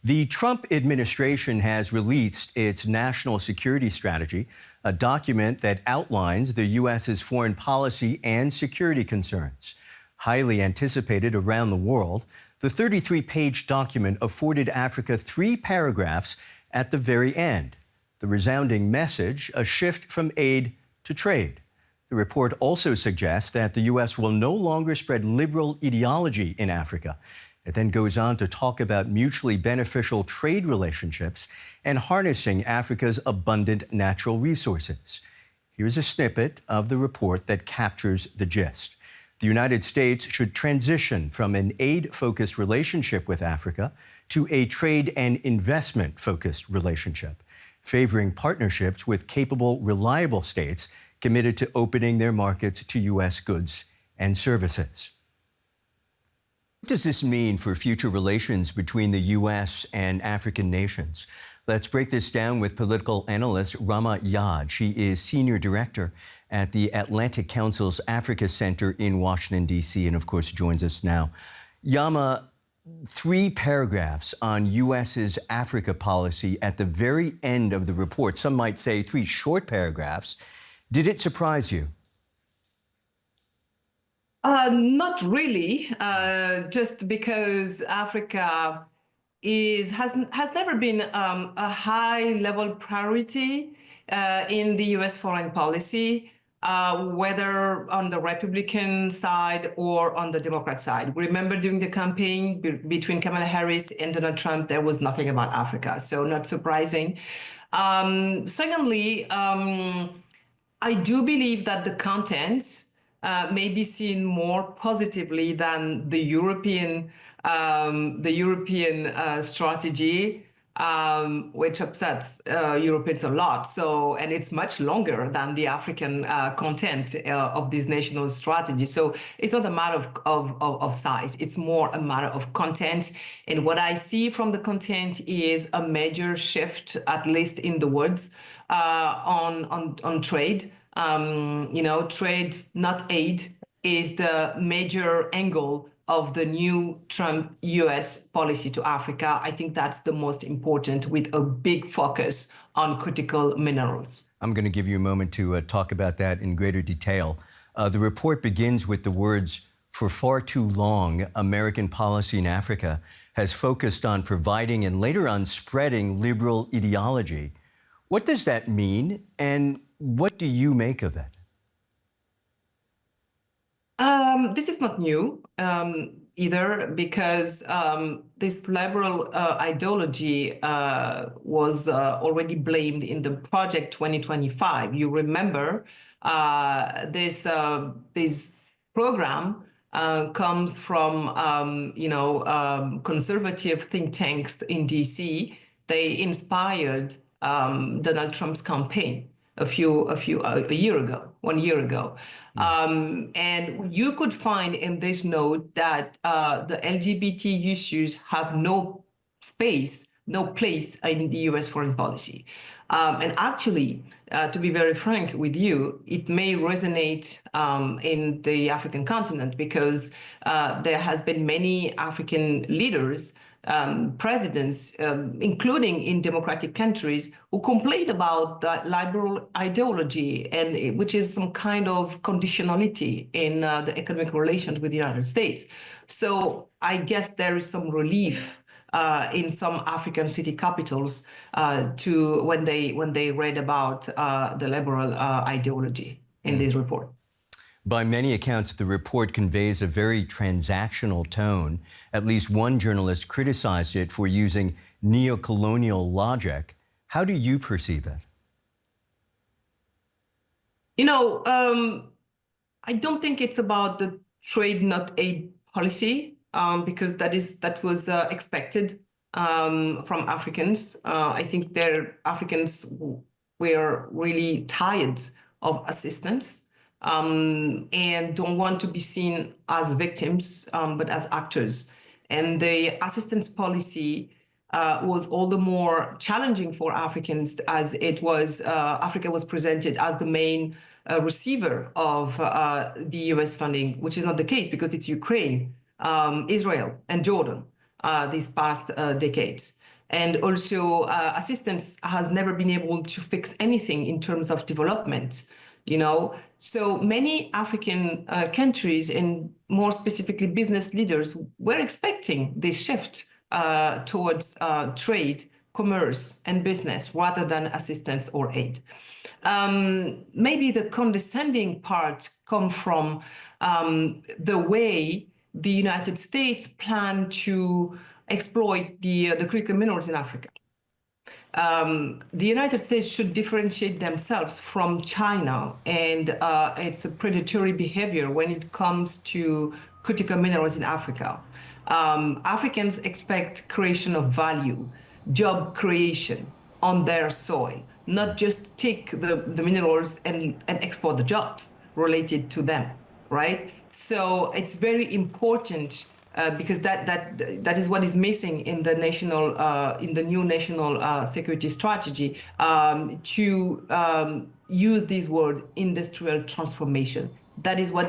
The Trump administration has released its national security strategy, a document that outlines the U.S.'s foreign policy and security concerns. Highly anticipated around the world, the 33-page document afforded Africa 3 paragraphs at the very end. The resounding message, a shift from aid to trade. The report also suggests that the U.S. will no longer spread liberal ideology in Africa. It then goes on to talk about mutually beneficial trade relationships and harnessing Africa's abundant natural resources. Here's a snippet of the report that captures the gist. The United States should transition from an aid-focused relationship with Africa to a trade and investment-focused relationship, favoring partnerships with capable, reliable states committed to opening their markets to U.S. goods and services. What does this mean for future relations between the U.S. and African nations? Let's break this down with political analyst Rama Yad. She is Senior Director at the Atlantic Council's Africa Center in Washington, D.C., and of course joins us now. Yama, 3 paragraphs on U.S.'s Africa policy at the very end of the report. Some might say 3 short paragraphs. Did it surprise you? Not really, just because Africa has never been a high-level priority in the U.S. foreign policy, whether on the Republican side or on the Democrat side. Remember during the campaign between Kamala Harris and Donald Trump, there was nothing about Africa, so not surprising. Secondly, I do believe that the content may be seen more positively than the European strategy, which upsets Europeans a lot. So, and it's much longer than the African content of this national strategy. So it's not a matter of size. It's more a matter of content. And what I see from the content is a major shift, at least in the words, on trade. Trade, not aid, is the major angle of the new Trump U.S. policy to Africa. I think that's the most important, with a big focus on critical minerals. I'm going to give you a moment to talk about that in greater detail. The report begins with the words, "For far too long, American policy in Africa has focused on providing and later on spreading liberal ideology." What does that mean, and what do you make of that? This is not new either, because this liberal ideology was already blamed in the Project 2025. You remember this program comes from conservative think tanks in DC. They inspired Donald Trump's campaign a year ago, 1 year ago. And you could find in this note that the LGBT issues have no space, no place in the U.S. foreign policy. And actually, to be very frank with you, it may resonate in the African continent, because there has been many African leaders, presidents, including in democratic countries, who complain about that liberal ideology, and which is some kind of conditionality in the economic relations with the United States. So I guess there is some relief in some African city capitals to when they read about the liberal ideology in this report. By many accounts, the report conveys a very transactional tone. At least one journalist criticized it for using neo-colonial logic. How do you perceive that? I don't think it's about the trade not aid policy, because that was expected from Africans. I think Africans were really tired of assistance. And don't want to be seen as victims, but as actors. And the assistance policy was all the more challenging for Africans, as it was Africa was presented as the main receiver of the U.S. funding, which is not the case, because it's Ukraine, Israel, and Jordan these past decades. And also, assistance has never been able to fix anything in terms of development. So many African countries, and more specifically business leaders, were expecting this shift towards trade, commerce, and business rather than assistance or aid. Maybe the condescending part come from the way the United States plan to exploit the critical minerals in Africa. The United States should differentiate themselves from China and its predatory behavior when it comes to critical minerals in Africa. Africans expect creation of value, job creation on their soil, not just take the minerals and export the jobs related to them, right? So it's very important because that is what is missing in the new national security strategy, to use this word industrial transformation. That is what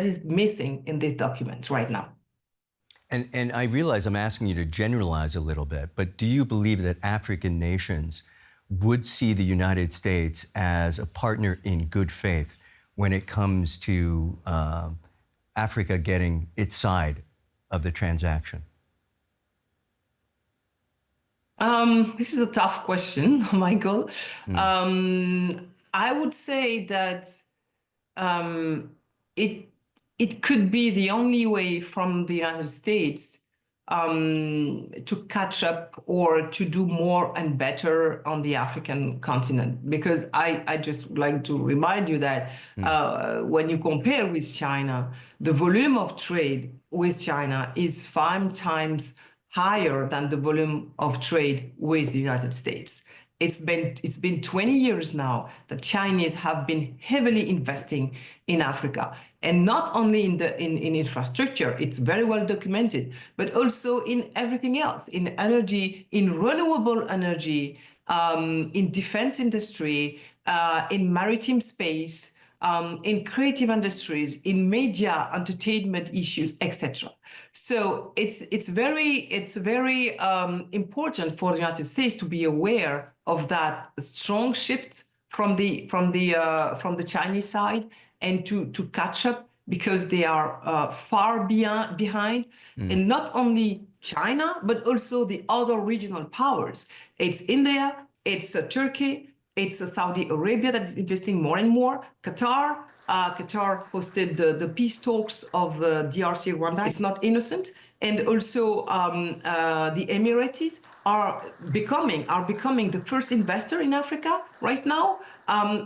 is missing in this document right now. And I realize I'm asking you to generalize a little bit, but do you believe that African nations would see the United States as a partner in good faith when it comes to Africa getting its side of the transaction? This is a tough question, Michael. I would say that it could be the only way from the United States to catch up or to do more and better on the African continent. Because I just like to remind you that when you compare with China, the volume of trade with China is 5 times higher than the volume of trade with the United States. It's been 20 years now that Chinese have been heavily investing in Africa, and not only in infrastructure, it's very well documented, but also in everything else, in energy, in renewable energy, in defense industry, in maritime space, in creative industries, in media, entertainment issues, etc. So it's very important for the United States to be aware of that strong shift from the Chinese side, and to catch up, because they are far behind, and not only China but also the other regional powers. It's India, it's Turkey, it's Saudi Arabia that is investing more and more. Qatar hosted the peace talks of DRC Rwanda. It's not innocent. And also the Emiratis are becoming the first investor in Africa right now.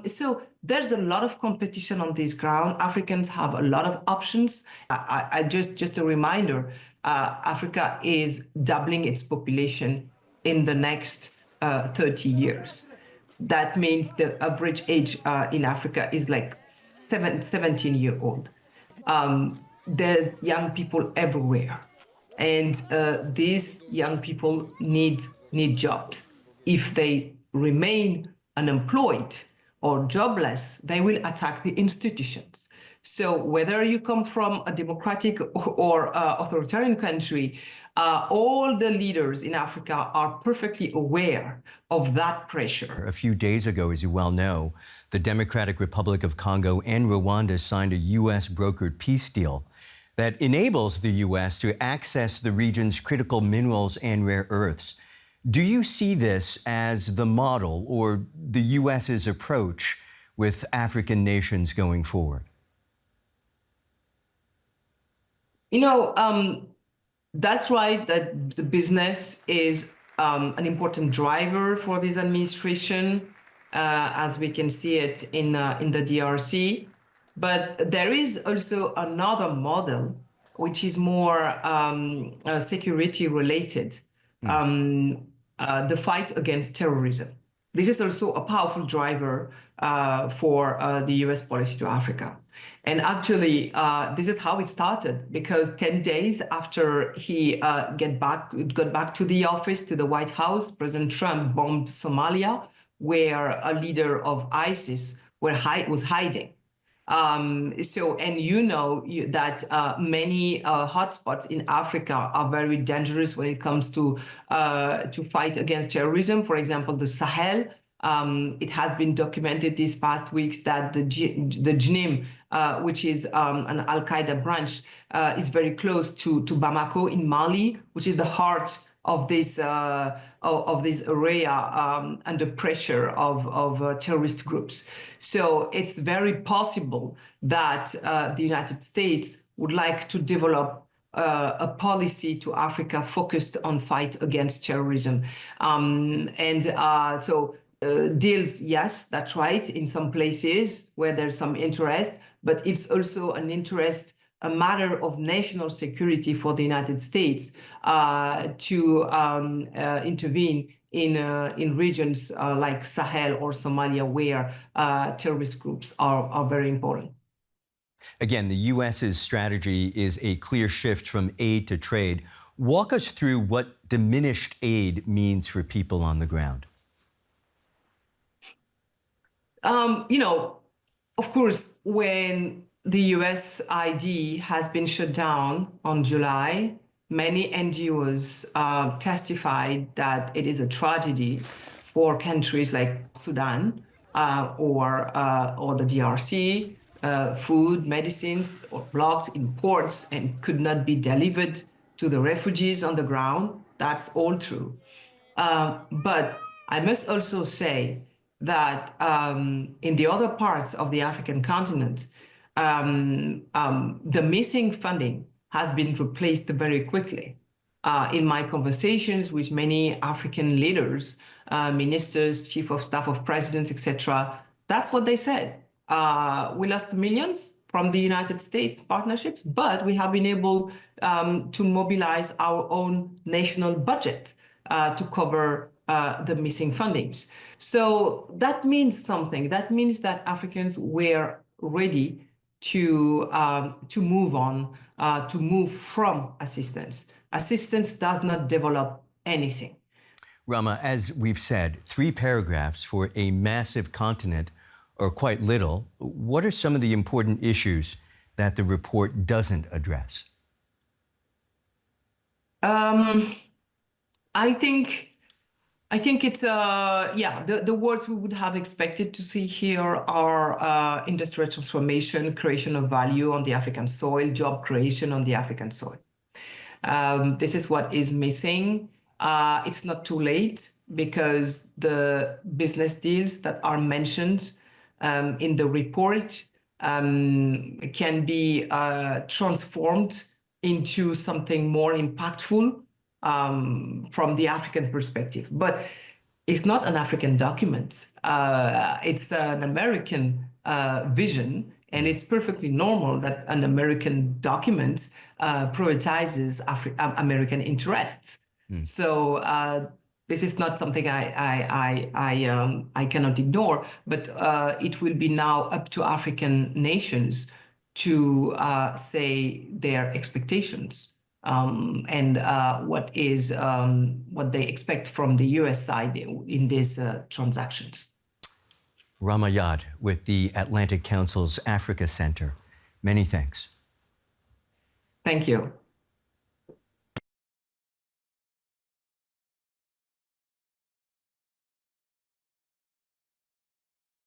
So there's a lot of competition on this ground. Africans have a lot of options. I just a reminder, Africa is doubling its population in the next 30 years. That means the average age in Africa is like 17-year-old. There's young people everywhere, and these young people need jobs. If they remain unemployed or jobless, they will attack the institutions. So whether you come from a democratic or authoritarian country, all the leaders in Africa are perfectly aware of that pressure. A few days ago, as you well know, the Democratic Republic of Congo and Rwanda signed a U.S. brokered peace deal that enables the U.S. to access the region's critical minerals and rare earths. Do you see this as the model or the U.S.'s approach with African nations going forward? That's right, that the business is an important driver for this administration, as we can see it in the DRC. But there is also another model, which is more security related, the fight against terrorism. This is also a powerful driver for the US policy to Africa. And actually, this is how it started, because 10 days after he got back to the office, to the White House, President Trump bombed Somalia, where a leader of ISIS was hiding. And that many hotspots in Africa are very dangerous when it comes to fight against terrorism. For example, the Sahel. It has been documented these past weeks that the JNIM, which is an Al-Qaeda branch, is very close to Bamako in Mali, which is the heart of this area under pressure of terrorist groups. So it's very possible that the United States would like to develop a policy to Africa focused on fight against terrorism. Deals, yes, that's right, in some places where there's some interest, but it's also an interest, a matter of national security for the United States to intervene in regions like Sahel or Somalia, where terrorist groups are very important. Again, the U.S.'s strategy is a clear shift from aid to trade. Walk us through what diminished aid means for people on the ground. Of course, when the USAID has been shut down on July, many NGOs testified that it is a tragedy for countries like Sudan or the DRC. Food, medicines were blocked in ports and could not be delivered to the refugees on the ground. That's all true. But I must also say that in the other parts of the African continent, the missing funding has been replaced very quickly. In my conversations with many African leaders, ministers, chief of staff of presidents, etc., that's what they said. We lost millions from the United States partnerships, but we have been able to mobilize our own national budget to cover the missing fundings. So that means something. That means that Africans were ready to move on, to move from assistance. Assistance does not develop anything. Rama, as we've said, 3 paragraphs for a massive continent are quite little. What are some of the important issues that the report doesn't address? I think it's the words we would have expected to see here are industrial transformation, creation of value on the African soil, job creation on the African soil. This is what is missing. It's not too late because the business deals that are mentioned in the report can be transformed into something more impactful from the African perspective. But it's not an African document. It's an American vision, and it's perfectly normal that an American document prioritizes American interests. So this is not something I cannot ignore, but it will be now up to African nations to say their expectations and what they expect from the US side in these transactions. Rama Yad with the Atlantic Council's Africa Center. Many thanks. Thank you.